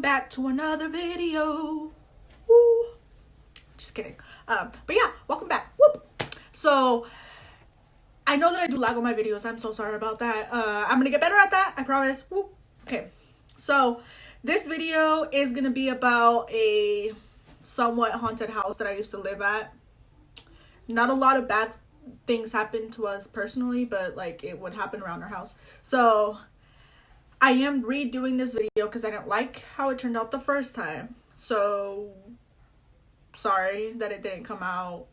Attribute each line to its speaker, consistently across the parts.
Speaker 1: welcome back to another video. Woo. Just kidding. But yeah, welcome back. Whoop. So I know that I do lag on my videos. I'm so sorry about that. I'm gonna get better at that, I promise. Whoop. Okay, so this video is gonna be about a somewhat haunted house that I used to live at. Not a lot of bad things happened to us personally, but like it would happen around our house. So I am redoing this video because I didn't like how it turned out the first time. So sorry that it didn't come out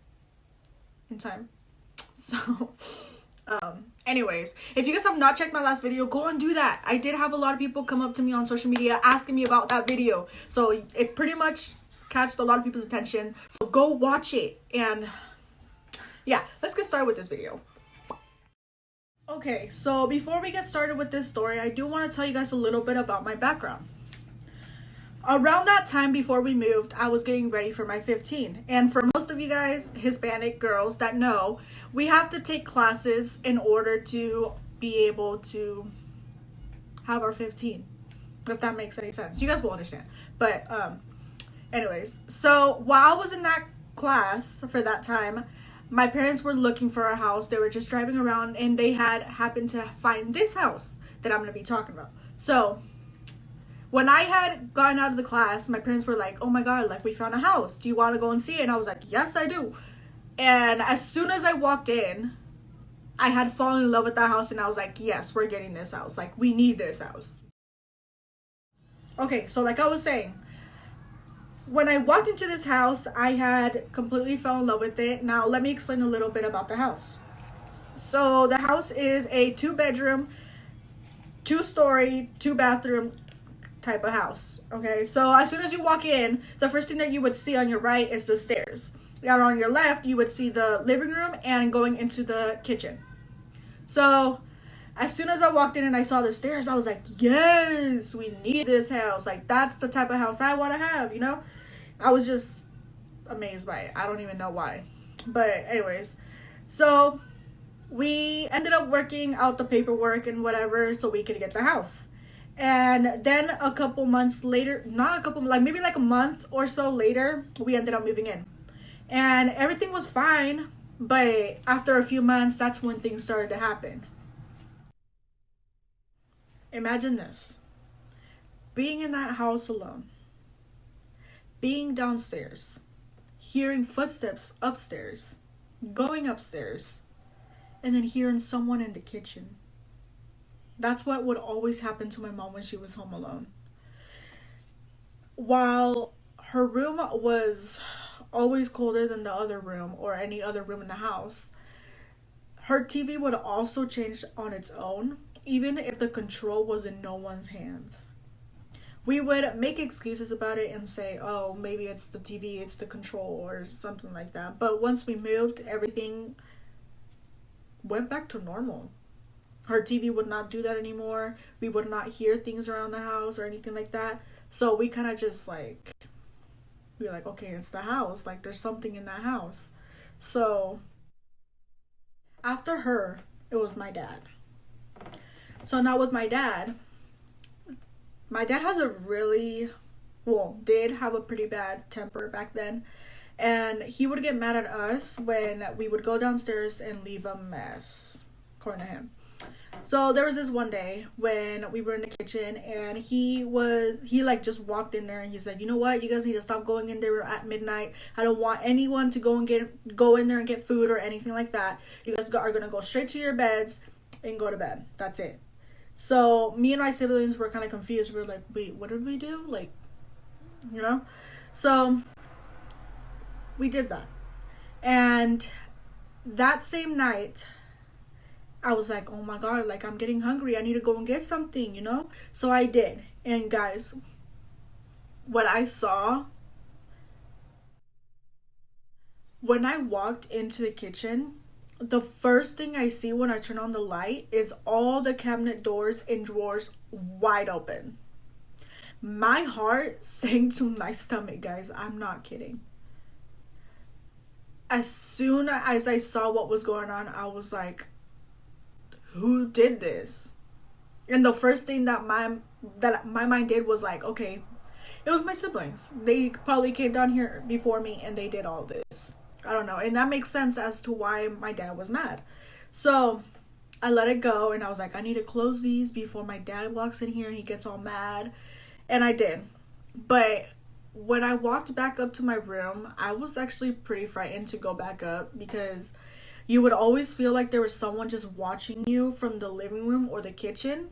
Speaker 1: in time. So anyways, if you guys have not checked my last video, go and do that. I did have a lot of people come up to me on social media asking me about that video, so it pretty much catched a lot of people's attention. So go watch it. And yeah, let's get started with this video. Okay, so before we get started with this story, I do want to tell you guys a little bit about my background. Around that time before we moved, I was getting ready for my 15. And for most of you guys, Hispanic girls that know, we have to take classes in order to be able to have our 15. If that makes any sense. You guys will understand. But anyways, so while I was in that class for that time, my parents were looking for a house. They were just driving around and they had happened to find this house that I'm going to be talking about. So when I had gotten out of the class, my parents were like, oh my God, like we found a house. Do you want to go and see it? And I was like, yes, I do. And as soon as I walked in, I had fallen in love with that house and I was like, yes, we're getting this house. Like we need this house. Okay, so like I was saying, when I walked into this house, I had completely fell in love with it. Now, let me explain a little bit about the house. So, the house is a 2-bedroom, 2-story, 2-bathroom type of house. Okay, so as soon as you walk in, the first thing that you would see on your right is the stairs. And on your left, you would see the living room and going into the kitchen. So, as soon as I walked in and I saw the stairs, I was like, yes, we need this house. Like, that's the type of house I want to have, you know? I was just amazed by it. I don't even know why. But anyways, so we ended up working out the paperwork and whatever so we could get the house. And then a couple months later, not a couple, like maybe like a month or so later, we ended up moving in. And everything was fine. But after a few months, that's when things started to happen. Imagine this. Being in that house alone. Being downstairs, hearing footsteps upstairs, going upstairs, and then hearing someone in the kitchen. That's what would always happen to my mom when she was home alone. While her room was always colder than the other room or any other room in the house, her TV would also change on its own, even if the control was in no one's hands. We would make excuses about it and say, oh, maybe it's the TV, it's the control or something like that. But once we moved, everything went back to normal. Her TV would not do that anymore. We would not hear things around the house or anything like that. So we kind of just like, we were like, okay, it's the house. Like there's something in that house. So after her, it was my dad. So now with my dad has a really, did have a pretty bad temper back then. And he would get mad at us when we would go downstairs and leave a mess, according to him. So there was this one day when we were in the kitchen and he like just walked in there and he said, you know what, you guys need to stop going in there at midnight. I don't want anyone to go in there and get food or anything like that. You guys are going to go straight to your beds and go to bed. That's it. So me and my siblings were kind of confused. We were like, wait, what did we do? Like, you know? So we did that. And that same night, I was like, oh my God, like I'm getting hungry. I need to go and get something, you know? So I did. And guys, what I saw when I walked into the kitchen, the first thing I see when I turn on the light is all the cabinet doors and drawers wide open. My heart sank to my stomach, guys. I'm not kidding. As soon as I saw what was going on, I was like, who did this? And the first thing that my mind did was like, okay, It was my siblings. They probably came down here before me and they did all this. I don't know. And that makes sense as to why my dad was mad. So I let it go and I was like, I need to close these before my dad walks in here and he gets all mad. And I did. But when I walked back up to my room, I was actually pretty frightened to go back up because you would always feel like there was someone just watching you from the living room or the kitchen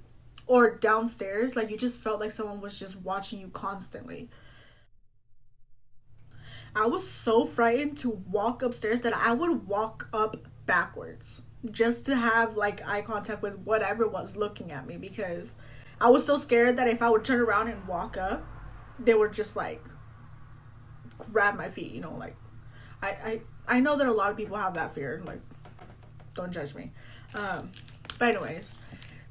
Speaker 1: or downstairs. Like you just felt like someone was just watching you constantly. I was so frightened to walk upstairs that I would walk up backwards just to have like eye contact with whatever was looking at me, because I was so scared that if I would turn around and walk up, they would just like grab my feet, you know. Like I know that a lot of people have that fear, like don't judge me. But anyways,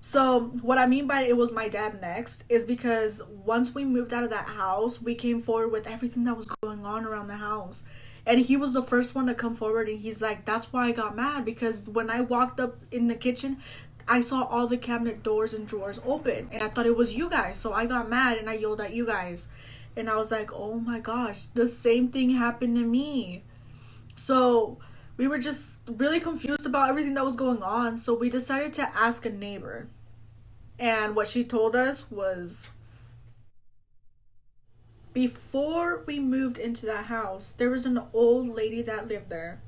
Speaker 1: so what I mean by it was my dad next is because once we moved out of that house, we came forward with everything that was going on around the house. And he was the first one to come forward and he's like, that's why I got mad, because when I walked up in the kitchen, I saw all the cabinet doors and drawers open and I thought it was you guys. So I got mad and I yelled at you guys. And I was like, oh my gosh, the same thing happened to me. So we were just really confused about everything that was going on. So we decided to ask a neighbor. And what she told us was, before we moved into that house, there was an old lady that lived there.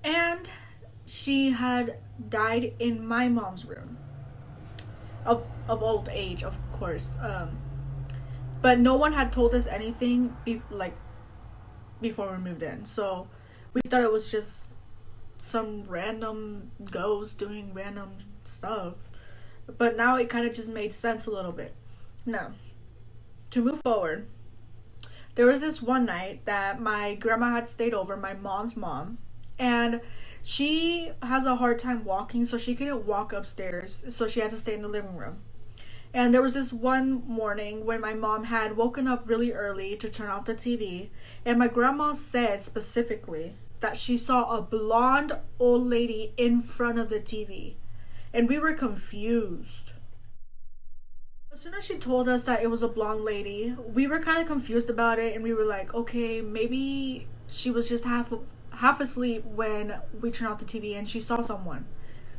Speaker 1: And she had died in my mom's room. Of old age, of course. But no one had told us anything before we moved in. So we thought it was just some random ghost doing random stuff. But now it kind of just made sense a little bit. Now, to move forward, there was this one night that my grandma had stayed over, my mom's mom, and she has a hard time walking, so she couldn't walk upstairs, so she had to stay in the living room. And there was this one morning when my mom had woken up really early to turn off the TV, and my grandma said specifically that she saw a blonde old lady in front of the TV. And we were confused. As soon as she told us that it was a blonde lady, we were kind of confused about it, and we were like, okay, maybe she was just half asleep when we turned off the TV and she saw someone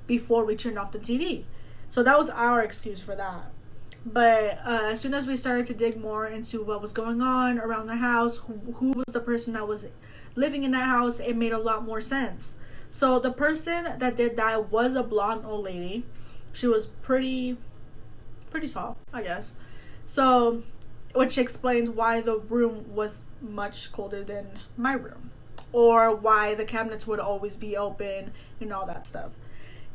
Speaker 1: before we turned off the TV. So that was our excuse for that. But as soon as we started to dig more into what was going on around the house, who was the person that was living in that house, it made a lot more sense. So the person that did die was a blonde old lady. She was pretty tall, I guess. So, which explains why the room was much colder than my room, or why the cabinets would always be open and all that stuff.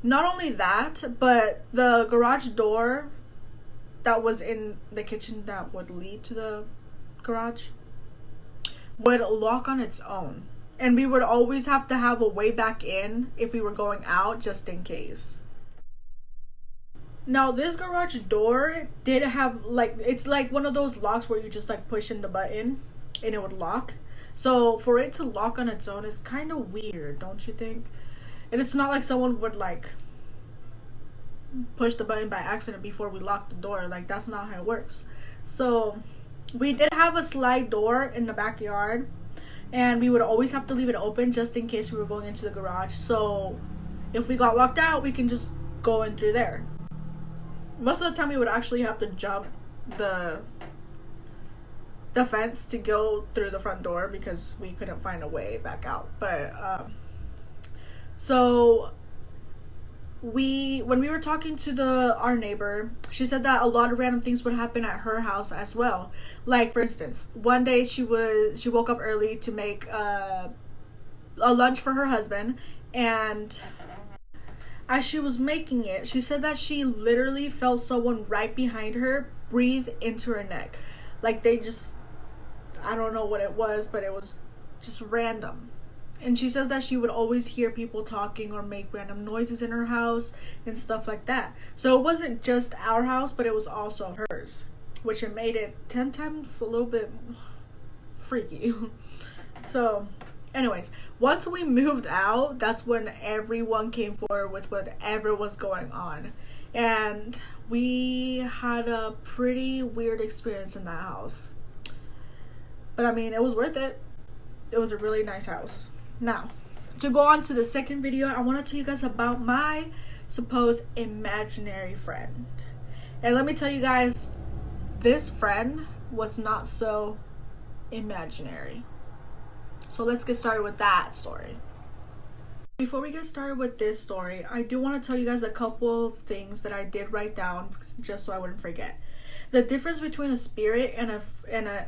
Speaker 1: Not only that, but the garage door that was in the kitchen that would lead to the garage would lock on its own. And we would always have to have a way back in if we were going out, just in case. Now, this garage door did have, like, it's like one of those locks where you just, like, push in the button and it would lock. So, for it to lock on its own is kind of weird, don't you think? And it's not like someone would, like, push the button by accident before we locked the door. Like, that's not how it works. So, we did have a slide door in the backyard. And we would always have to leave it open just in case we were going into the garage. So if we got locked out, we can just go in through there. Most of the time we would actually have to jump the fence to go through the front door because we couldn't find a way back out. But so when we were talking to our neighbor, she said that a lot of random things would happen at her house as well. Like, for instance, one day she woke up early to make a lunch for her husband, and as she was making it, she said that she literally felt someone right behind her breathe into her neck. Like, I don't know what it was, but it was just random. And she says that she would always hear people talking or make random noises in her house and stuff like that. So it wasn't just our house, but it was also hers, which it made it 10 times a little bit freaky. So anyways, once we moved out, that's when everyone came forward with whatever was going on. And we had a pretty weird experience in that house. But I mean, it was worth it. It was a really nice house. Now, to go on to the second video, I want to tell you guys about my supposed imaginary friend. And let me tell you guys, this friend was not so imaginary. So let's get started with that story. Before we get started with this story, I do want to tell you guys a couple of things that I did write down just so I wouldn't forget. The difference between a spirit and a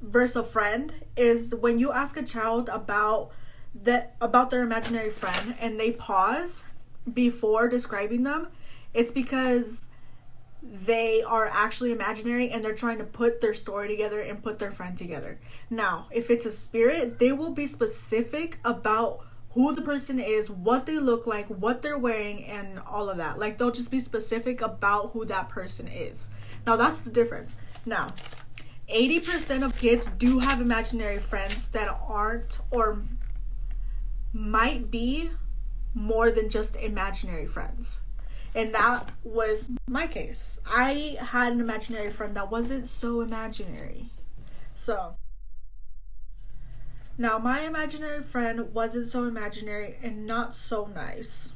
Speaker 1: versus a friend is when you ask a child about their imaginary friend and they pause before describing them, it's because they are actually imaginary and they're trying to put their story together and put their friend together. Now, if it's a spirit, they will be specific about who the person is, what they look like, what they're wearing, and all of that. Like, they'll just be specific about who that person is. Now, that's the difference. Now, 80% of kids do have imaginary friends that aren't or might be more than just imaginary friends. And that was my case. I had an imaginary friend that wasn't so imaginary. So, now my imaginary friend wasn't so imaginary and not so nice.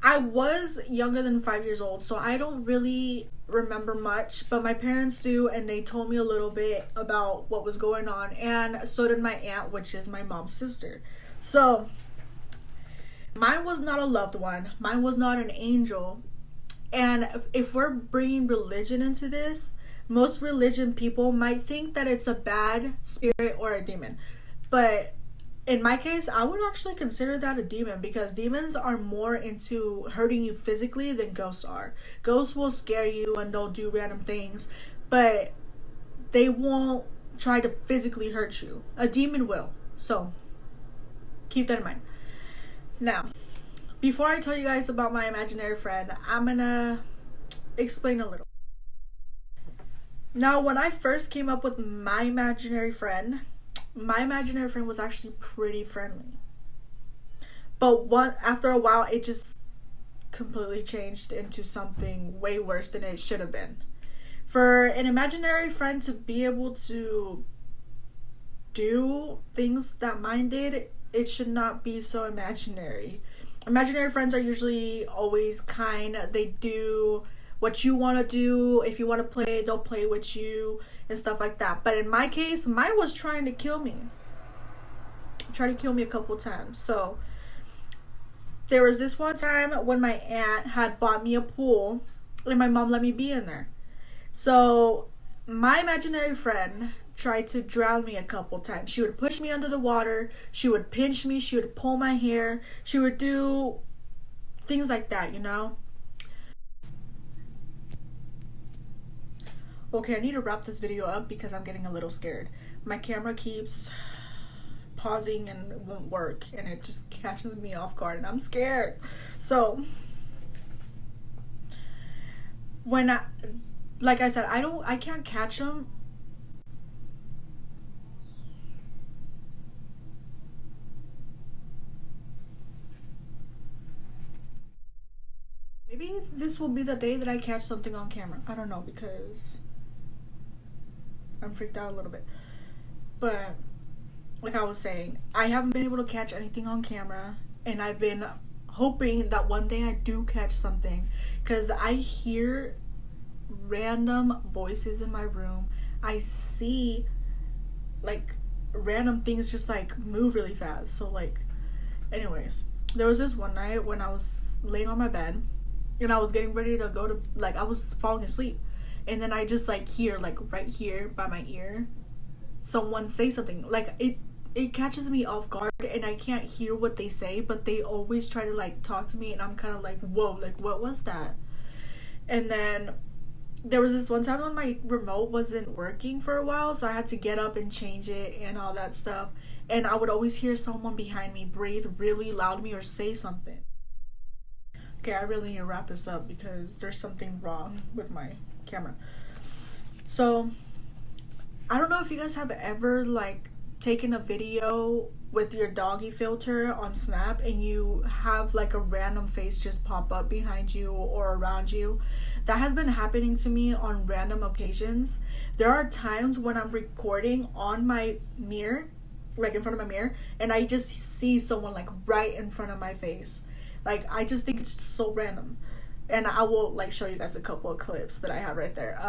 Speaker 1: I was younger than 5 years old, so I don't really remember much, but my parents do, and they told me a little bit about what was going on, and so did my aunt, which is my mom's sister. So, mine was not a loved one. Mine was not an angel. And if we're bringing religion into this, most religion people might think that it's a bad spirit or a demon. But in my case, I would actually consider that a demon because demons are more into hurting you physically than ghosts are. Ghosts will scare you and they'll do random things, but they won't try to physically hurt you. A demon will. So, keep that in mind. Now, before I tell you guys about my imaginary friend, I'm gonna explain a little. Now, when I first came up with my imaginary friend was actually pretty friendly. But after a while, it just completely changed into something way worse than it should have been. For an imaginary friend to be able to do things that mine did, it should not be so imaginary. Imaginary friends are usually always kind. They do what you want to do. If you want to play, they'll play with you and stuff like that. But in my case, mine was trying to kill me. Tried to kill me a couple times. So there was this one time when my aunt had bought me a pool and my mom let me be in there. So my imaginary friend tried to drown me a couple times. She would push me under the water. She would pinch me. She would pull my hair. She would do things like that, you know? Okay, I need to wrap this video up because I'm getting a little scared. My camera keeps pausing and it won't work, and it just catches me off guard, and I'm scared. So, like I said, I can't catch them. Maybe this will be the day that I catch something on camera. I don't know, because I'm freaked out a little bit. But like I was saying, I haven't been able to catch anything on camera, and I've been hoping that one day I do catch something, because I hear random voices in my room. I see like random things just like move really fast. So like, anyways, there was this one night when I was laying on my bed and I was getting ready to go to, like, I was falling asleep, and then I just like hear, like right here by my ear, someone say something. Like it catches me off guard and I can't hear what they say, but they always try to like talk to me, and I'm kind of like, whoa, like what was that? And then there was this one time when my remote wasn't working for a while, so I had to get up and change it and all that stuff, and I would always hear someone behind me breathe really loud to me or say something. Okay, I really need to wrap this up because there's something wrong with my camera. So I don't know if you guys have ever like taken a video with your doggy filter on Snap and you have like a random face just pop up behind you or around you? That has been happening to me on random occasions. There are times when I'm recording on my mirror, like in front of my mirror, and I just see someone like right in front of my face. Like, I just think it's so random. And I will like show you guys a couple of clips that I have right there.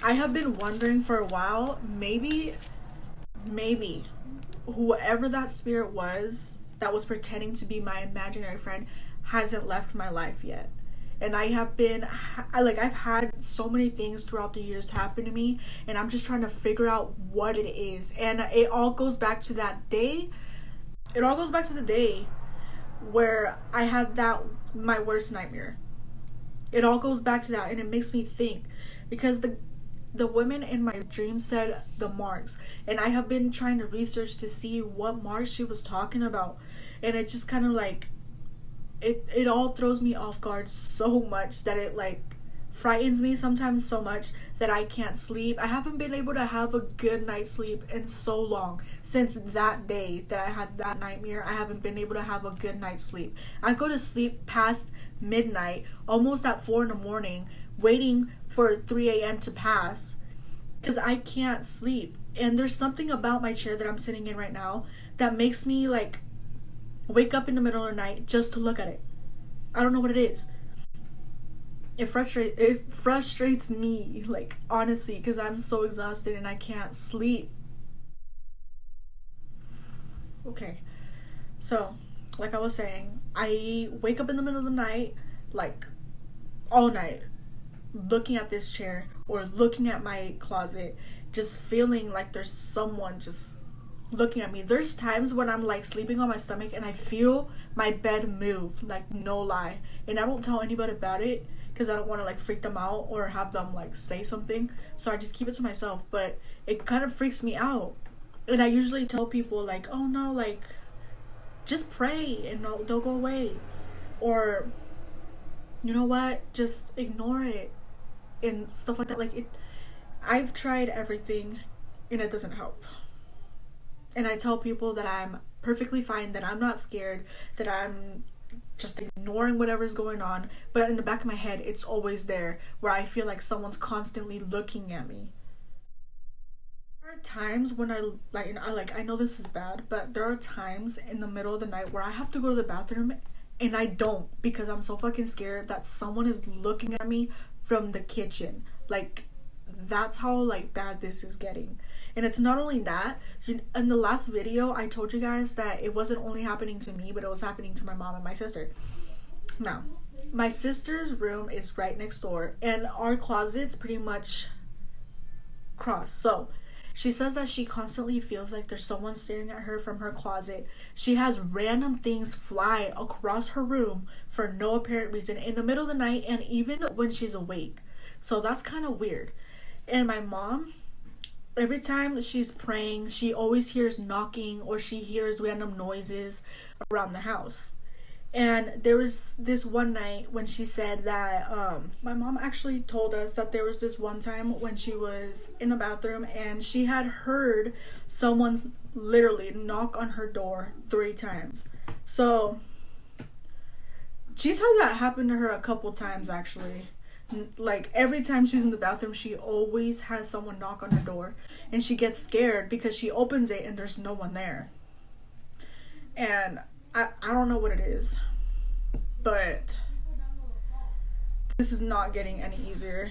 Speaker 1: I have been wondering for a while, maybe whoever that spirit was that was pretending to be my imaginary friend hasn't left my life yet. And I've had so many things throughout the years happen to me, and I'm just trying to figure out what it is. And it all goes back to that day. It all goes back to the day where I had my worst nightmare. It all goes back to that, and it makes me think, because the women in my dream said the marks, and I have been trying to research to see what marks she was talking about, and it just kind of like it all throws me off guard so much that it like frightens me sometimes so much that I can't sleep. I haven't been able to have a good night's sleep in so long. Since that day that I had that nightmare, I haven't been able to have a good night's sleep. I go to sleep past midnight, almost at 4 in the morning, waiting for 3 a.m. to pass because I can't sleep. And there's something about my chair that I'm sitting in right now that makes me like wake up in the middle of the night just to look at it. I don't know what it is. It frustrates me, like, honestly, because I'm so exhausted and I can't sleep. Okay, so like I was saying, I wake up in the middle of the night, like all night, looking at this chair or looking at my closet, just feeling like there's someone just looking at me. There's times when I'm like sleeping on my stomach and I feel my bed move, like no lie, and I don't tell anybody about it because I don't want to like freak them out or have them like say something, so I just keep it to myself. But it kind of freaks me out, and I usually tell people like, oh no, like just pray and they'll go away, or you know what, just ignore it and stuff like that. Like, I've tried everything and it doesn't help. And I tell people that I'm perfectly fine, that I'm not scared, that I'm just ignoring whatever's going on. But in the back of my head, it's always there, where I feel like someone's constantly looking at me. There are times when I know this is bad, but there are times in the middle of the night where I have to go to the bathroom and I don't, because I'm so fucking scared that someone is looking at me from the kitchen. Like, that's how like bad this is getting. And it's not only that, in the last video I told you guys that it wasn't only happening to me, but it was happening to my mom and my sister. Now, my sister's room is right next door and our closet's pretty much crossed. So she says that she constantly feels like there's someone staring at her from her closet. She has random things fly across her room for no apparent reason in the middle of the night and even when she's awake. So that's kind of weird. And my mom, every time she's praying, she always hears knocking or she hears random noises around the house. And there was this one night when she said that my mom actually told us that there was this one time when she was in the bathroom and she had heard someone literally knock on her door 3 times. So she's had that happen to her a couple times actually. Like, every time she's in the bathroom, she always has someone knock on her door, and she gets scared because she opens it and there's no one there. And I don't know what it is, but this is not getting any easier.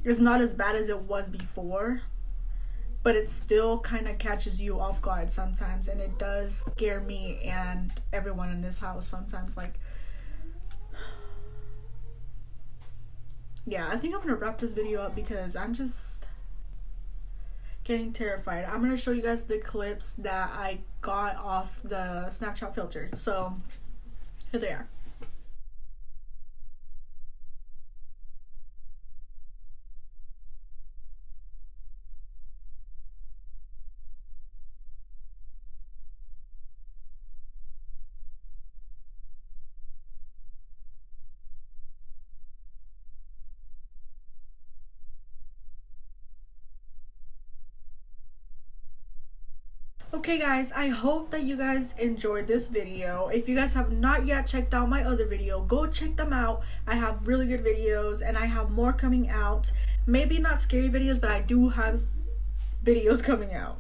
Speaker 1: It's not as bad as it was before, but it still kind of catches you off guard sometimes, and it does scare me and everyone in this house sometimes. Like, yeah, I think I'm gonna wrap this video up because I'm just getting terrified. I'm gonna show you guys the clips that I got off the Snapchat filter. So here they are. Okay guys, I hope that you guys enjoyed this video. If you guys have not yet checked out my other video, go check them out. I have really good videos and I have more coming out. Maybe not scary videos, but I do have videos coming out.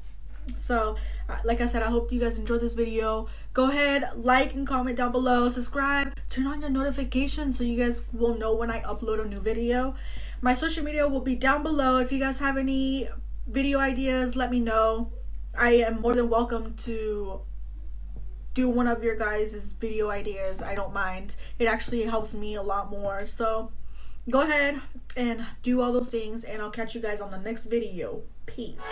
Speaker 1: So like I said, I hope you guys enjoyed this video. Go ahead, like and comment down below, subscribe, turn on your notifications so you guys will know when I upload a new video. My social media will be down below. If you guys have any video ideas, let me know. I am more than welcome to do one of your guys' video ideas. I don't mind. It actually helps me a lot more. So go ahead and do all those things, and I'll catch you guys on the next video. Peace.